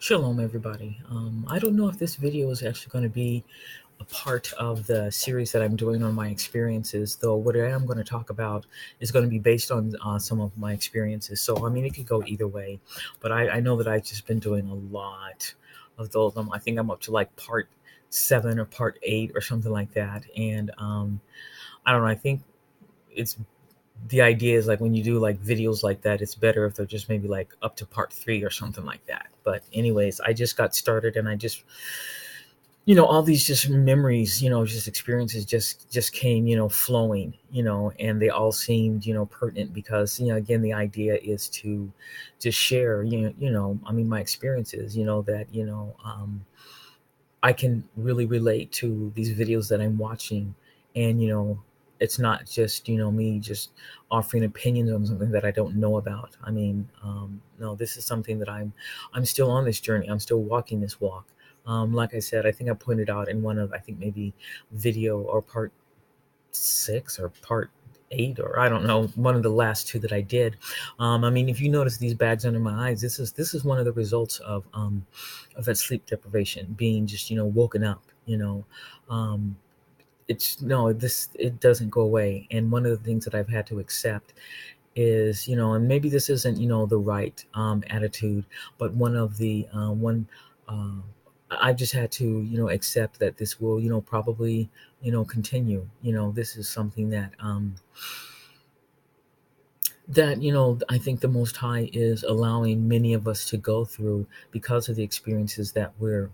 Shalom, everybody. I don't know if this video is actually going to be a part of the series that I'm doing on my experiences, though what I am going to talk about is going to be based on some of my experiences. So, I mean, it could go either way, but I know that I've just been doing a lot of those. I think I'm up to like part 7 or part 8 or something like that. And I don't know, I think it's the idea is like when you do like videos like that, it's better if they're just maybe like up to part 3 or something like that. But anyways, I just got started and I just, all these just memories, just experiences just came, flowing, and they all seemed, pertinent because, again, the idea is to just share, I mean, my experiences, that, I can really relate to these videos that I'm watching. And, it's not just, me just offering opinions on something that I don't know about. I mean, no, this is something that I'm still on this journey. I'm still walking this walk. Like I said, I think I pointed out in one of, I think maybe video or part 6 or part 8, or I don't know, one of the last 2 that I did. I mean, if you notice these bags under my eyes, this is one of the results of that sleep deprivation, being just, woken up. Um, it's no, this it doesn't go away. And one of the things that I've had to accept is, and maybe this isn't, the right attitude, but one of the one I've just had to, accept that this will, probably, continue. This is something that I think the Most High is allowing many of us to go through because of the experiences that we're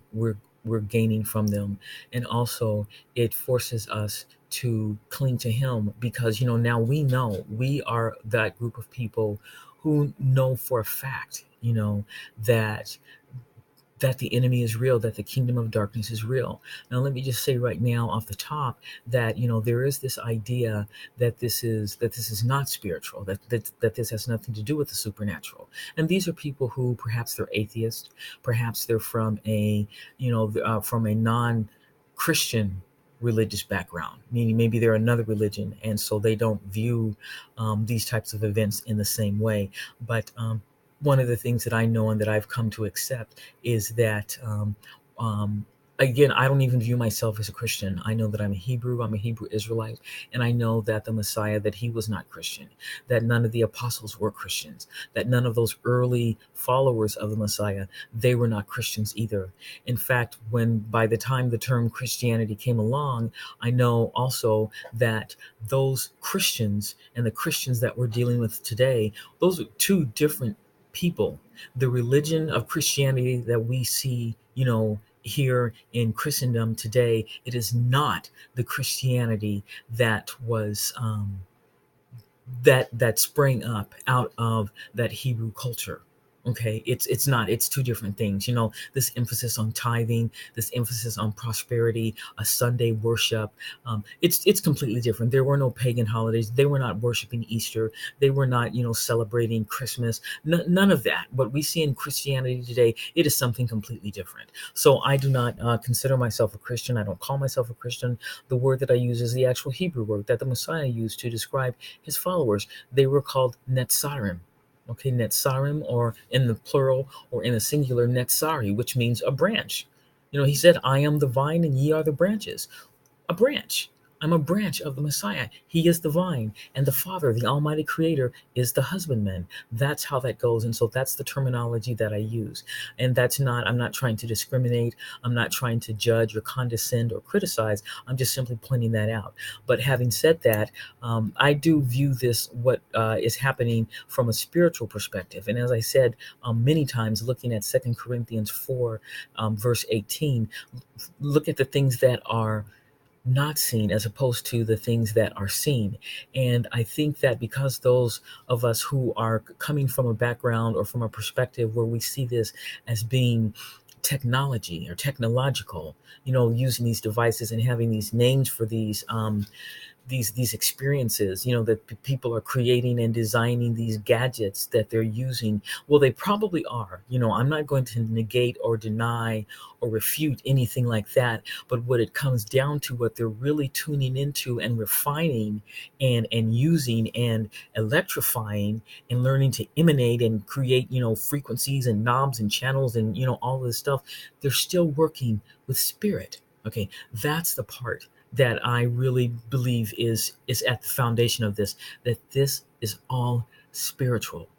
gaining from them. And also it forces us to cling to Him because, now we know we are that group of people who know for a fact, that the enemy is real, that the kingdom of darkness is real. Now, let me just say right now off the top that, there is this idea that this is not spiritual, that this has nothing to do with the supernatural. And these are people who perhaps they're atheists, perhaps they're from from a non-Christian religious background, meaning maybe they're another religion, and so they don't view these types of events in the same way. But one of the things that I know and that I've come to accept is that, um, again, I don't even view myself as a Christian. I know that I'm a Hebrew Israelite, and I know that the Messiah, that he was not Christian, that none of the apostles were Christians, that none of those early followers of the Messiah, they were not Christians either. In fact, by the time the term Christianity came along, I know also that those Christians and the Christians that we're dealing with today, those are two different people. The religion of Christianity that we see, here in Christendom today, it is not the Christianity that was that sprang up out of that Hebrew culture. Okay, it's not. It's two different things. This emphasis on tithing, this emphasis on prosperity, a Sunday worship. It's completely different. There were no pagan holidays. They were not worshiping Easter. They were not, celebrating Christmas. None of that. What we see in Christianity today, it is something completely different. So I do not consider myself a Christian. I don't call myself a Christian. The word that I use is the actual Hebrew word that the Messiah used to describe his followers. They were called Netzarim. Okay, Netzarim, or in the plural or in the singular, Netzari, which means a branch. He said, I am the vine and ye are the branches. A branch. I'm a branch of the Messiah. He is the vine, and the Father, the Almighty Creator, is the husbandman. That's how that goes. And so that's the terminology that I use. And I'm not trying to discriminate. I'm not trying to judge or condescend or criticize. I'm just simply pointing that out. But having said that, I do view what is happening from a spiritual perspective. And as I said many times, looking at 2 Corinthians 4, verse 18, look at the things that are not seen as opposed to the things that are seen. And I think that because those of us who are coming from a background or from a perspective where we see this as being technology or technological, using these devices and having these names for these these experiences, that people are creating and designing these gadgets that they're using. Well, they probably are. I'm not going to negate or deny or refute anything like that. But what it comes down to, what they're really tuning into and refining and using and electrifying and learning to emanate and create, frequencies and knobs and channels and, all this stuff, they're still working with spirit. Okay, that's the part that I really believe is at the foundation of this, that this is all spiritual.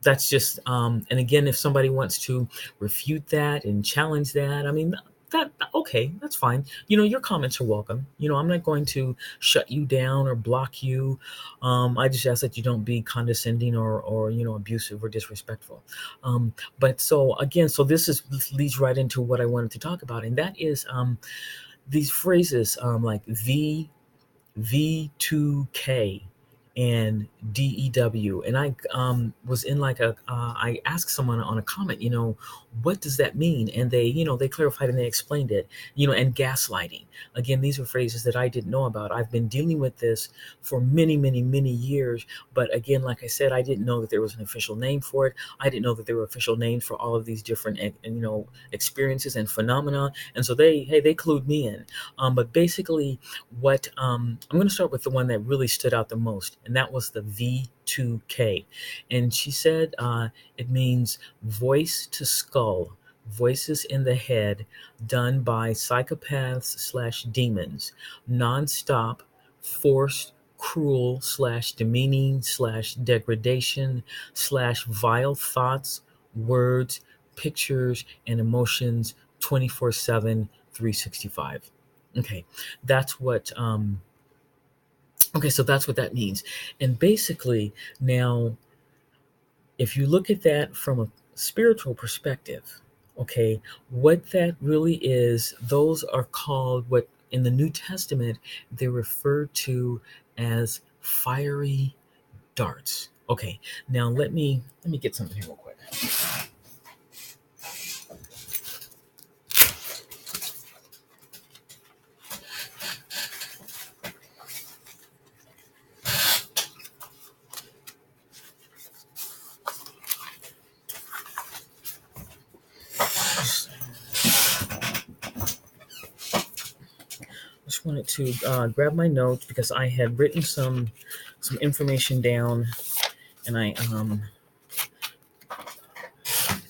That's just and again, if somebody wants to refute that and challenge that, I mean, that okay, that's fine. Your comments are welcome. I'm not going to shut you down or block you. I just ask that you don't be condescending or abusive or disrespectful. But so again, so this leads right into what I wanted to talk about, and that is these phrases like v2k and DEW. And I was in like I asked someone on a comment, what does that mean? And they clarified and they explained it, and gaslighting. Again, these are phrases that I didn't know about. I've been dealing with this for many, many, many years. But again, like I said, I didn't know that there was an official name for it. I didn't know that there were official names for all of these different, experiences and phenomena. And so they clued me in. But basically, what I'm going to start with the one that really stood out the most, and that was the v2k. And she said it means voice to skull, voices in the head, done by psychopaths/demons, nonstop, forced, cruel /demeaning /degradation /vile thoughts, words, pictures, and emotions 24/7, 365. Okay, that's what okay, so that's what that means. And basically, now if you look at that from a spiritual perspective, okay, what that really is, those are called, what in the New Testament they're referred to as fiery darts. Okay, now let me get something here real quick. Just wanted to grab my notes because I had written some information down, and I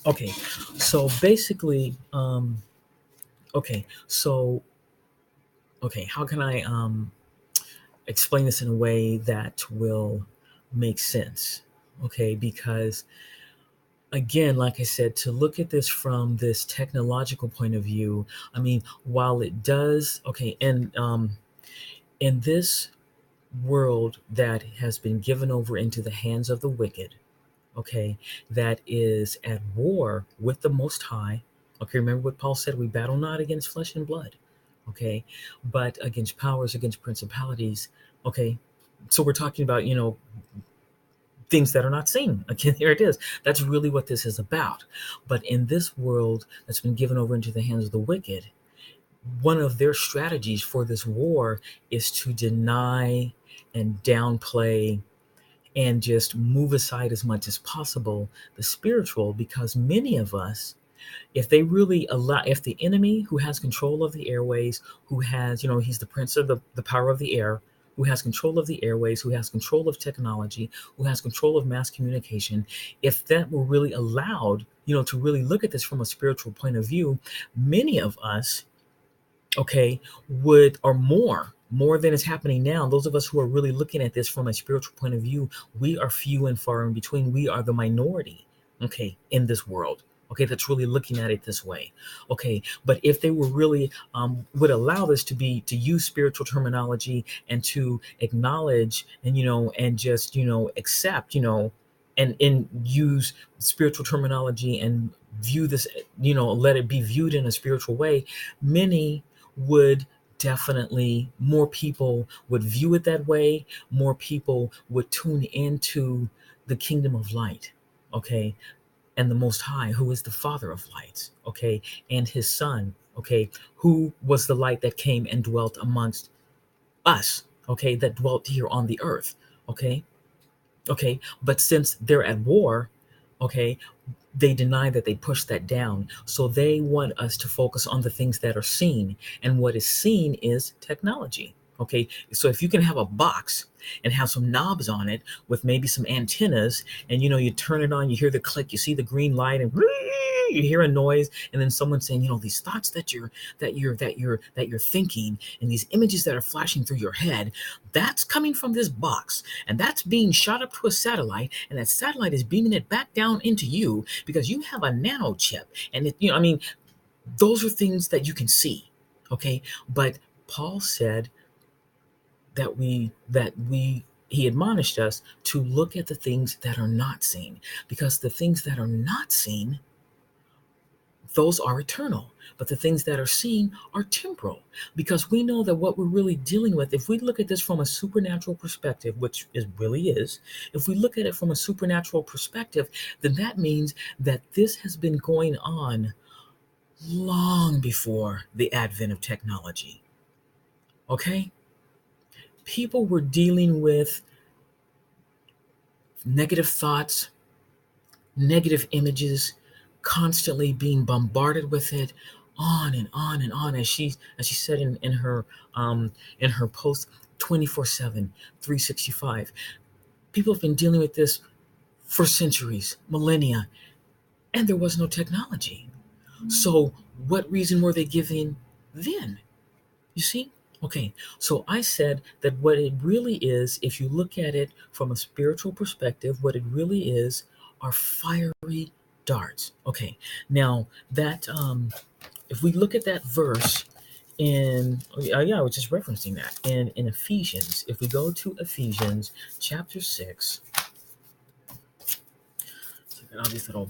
okay, so basically okay, so okay, how can I explain this in a way that will make sense? Okay, because again, like I said, to look at this from this technological point of view, I mean, while it does, okay, and in this world that has been given over into the hands of the wicked, okay, that is at war with the Most High. Okay, remember what Paul said, we battle not against flesh and blood, okay, but against powers, against principalities, okay. So we're talking about, things that are not seen. Again, here it is. That's really what this is about. But in this world that's been given over into the hands of the wicked, one of their strategies for this war is to deny and downplay and just move aside as much as possible the spiritual, because many of us, if they really allow, if the enemy who has control of the airways, who has, he's the prince of the power of the air, who has control of the airways, who has control of technology, who has control of mass communication, if that were really allowed, to really look at this from a spiritual point of view, many of us, okay, would, or more than is happening now, those of us who are really looking at this from a spiritual point of view, we are few and far in between. We are the minority, okay, in this world, okay, that's really looking at it this way, okay. But if they were really would allow this to use spiritual terminology and to acknowledge and and just accept and use spiritual terminology and view this, let it be viewed in a spiritual way, many would definitely, more people would view it that way. More people would tune into the kingdom of light, okay, and the Most High, who is the Father of lights, okay, and his Son, okay, who was the light that came and dwelt amongst us, okay, that dwelt here on the earth, okay? Okay, but since they're at war, okay, they deny that they push that down. So they want us to focus on the things that are seen. And what is seen is technology. Okay, so if you can have a box and have some knobs on it with maybe some antennas, and you turn it on, you hear the click, you see the green light, and you hear a noise, and then someone saying, these thoughts that you're thinking, and these images that are flashing through your head, that's coming from this box, and that's being shot up to a satellite, and that satellite is beaming it back down into you because you have a nano chip, and those are things that you can see, okay? But Paul said that he admonished us to look at the things that are not seen, because the things that are not seen, those are eternal, but the things that are seen are temporal, because we know that what we're really dealing with, if we look at this from a supernatural perspective, which is really is, if we look at it from a supernatural perspective, then that means that this has been going on long before the advent of technology. Okay? People were dealing with negative thoughts, negative images, constantly being bombarded with it, on and on and on, as she said in her post, 24/7, 365. People have been dealing with this for centuries, millennia, and there was no technology. So what reason were they giving then? You see? Okay, so I said that what it really is, if you look at it from a spiritual perspective, what it really is are fiery darts. Okay, now that if we look at that verse I was just referencing that in Ephesians. If we go to Ephesians chapter 6, so I got all these little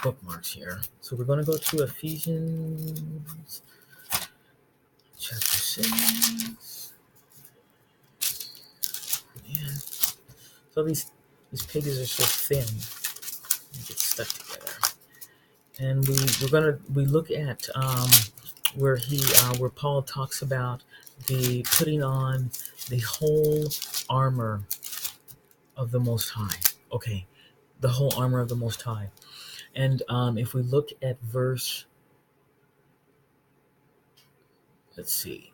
bookmarks here. So we're going to go to Ephesians chapter 6. Man, so these pages are so thin, they get stuck together. And we look at where Paul talks about the putting on the whole armor of the Most High. Okay, the whole armor of the Most High. And if we look at verse, let's see.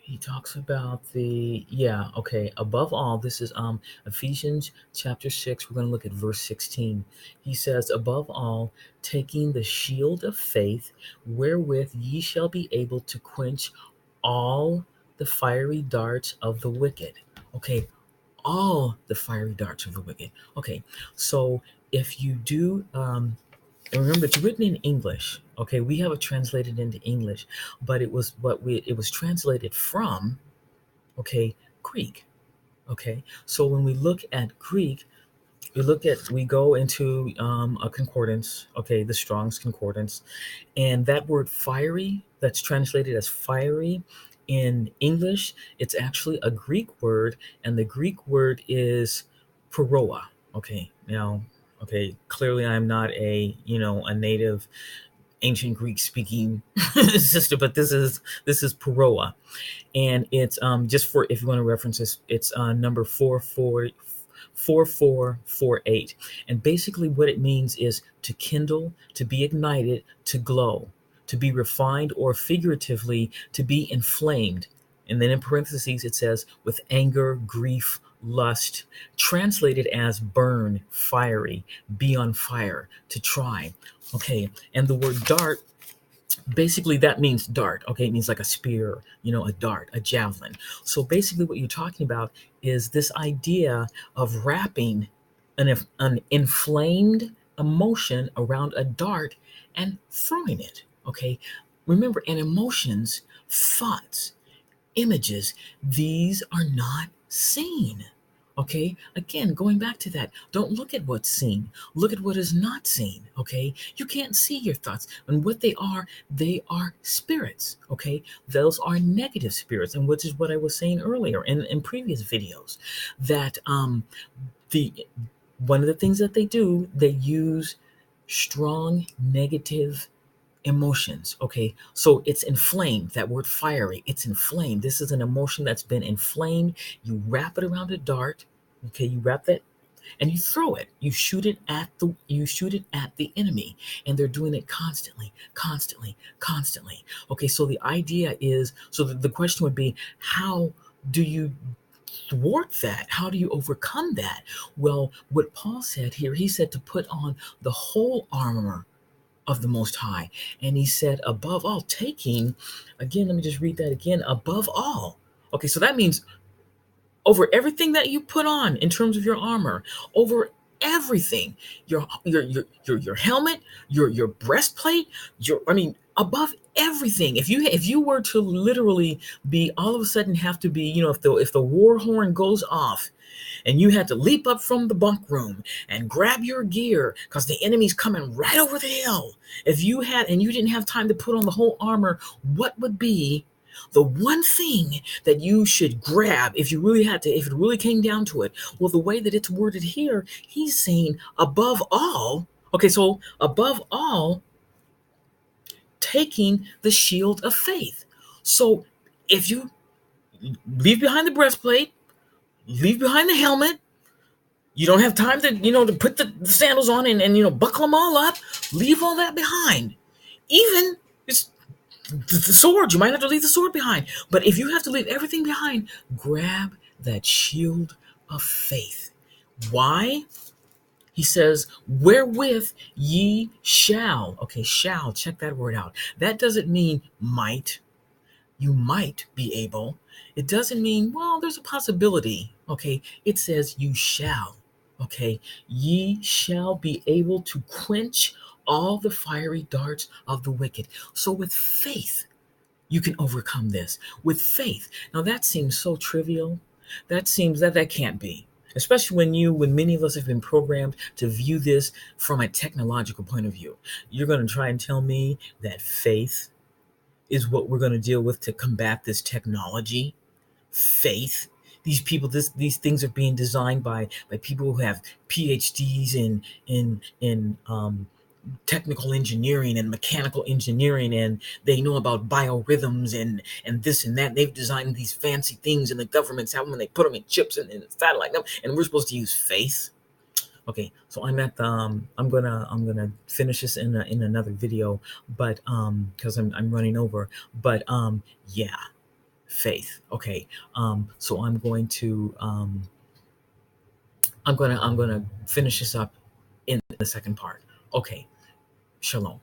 He talks about above all, this is Ephesians chapter 6. We're going to look at verse 16. He says, above all, taking the shield of faith, wherewith ye shall be able to quench all the fiery darts of the wicked. Okay, all the fiery darts of the wicked. Okay, so if you do and remember, it's written in English. Okay, we have it translated into English, but it was translated from, okay, Greek. Okay, so when we look at Greek, we go into a concordance. Okay, the Strong's Concordance, and that word fiery, that's translated as fiery in English, it's actually a Greek word, and the Greek word is paroa. Okay, now. Okay, clearly I'm not a native ancient Greek speaking sister, but this is paroa, and it's just for if you want to reference this, it's number 4448, and basically what it means is to kindle, to be ignited, to glow, to be refined, or figuratively to be inflamed. And then in parentheses it says with anger, grief, lust, translated as burn, fiery, be on fire, to try. Okay, and the word dart, basically that means dart. Okay, it means like a spear, a dart, a javelin. So basically what you're talking about is this idea of wrapping an inflamed emotion around a dart and throwing it. Okay, remember, and emotions, thoughts, images, these are not seen. Okay, again, going back to that, don't look at what's seen, look at what is not seen. Okay, you can't see your thoughts, and what they are spirits. Okay, those are negative spirits, and which is what I was saying earlier in previous videos, that the one of the things that they do, they use strong negative emotions. Okay, so it's inflamed. That word fiery, it's inflamed. This is an emotion that's been inflamed. You wrap it around a dart. Okay, you wrap that and you throw it. You shoot it at the enemy, and they're doing it constantly, constantly, constantly. Okay, so the idea is, so the question would be, how do you thwart that? How do you overcome that? Well, what Paul said here, he said to put on the whole armor of the Most High. And he said, above all, taking, again, let me just read that again, above all. Okay, so that means over everything that you put on in terms of your armor, over everything, your helmet, your breastplate, above everything. If you were to literally be all of a sudden have to be, if the war horn goes off and you had to leap up from the bunk room and grab your gear because the enemy's coming right over the hill. If you had and you didn't have time to put on the whole armor, what would be the one thing that you should grab if you really had to, if it really came down to it? Well, the way that it's worded here, he's saying above all, okay, so above all, taking the shield of faith. So if you leave behind the breastplate, leave behind the helmet, you don't have time to put the sandals on and buckle them all up, leave all that behind. Even it's the sword, you might have to leave the sword behind. But if you have to leave everything behind, grab that shield of faith. Why? He says, wherewith ye shall. Okay, shall, check that word out. That doesn't mean might. You might be able. It doesn't mean, well, there's a possibility. Okay, it says you shall. Okay, ye shall be able to quench all the fiery darts of the wicked. So with faith, you can overcome this. With faith. Now that seems so trivial. That seems that can't be. Especially when many of us have been programmed to view this from a technological point of view. You're going to try and tell me that faith is what we're going to deal with to combat this technology? Faith? These things are being designed by people who have PhDs in technical engineering and mechanical engineering, and they know about biorhythms and this and that. They've designed these fancy things, and the governments have them, and they put them in chips and satellite them, and we're supposed to use faith. Okay, so I'm gonna finish this in another video, but because I'm running over, but yeah, faith. Okay, so I'm gonna finish this up in the second part. Okay, shalom.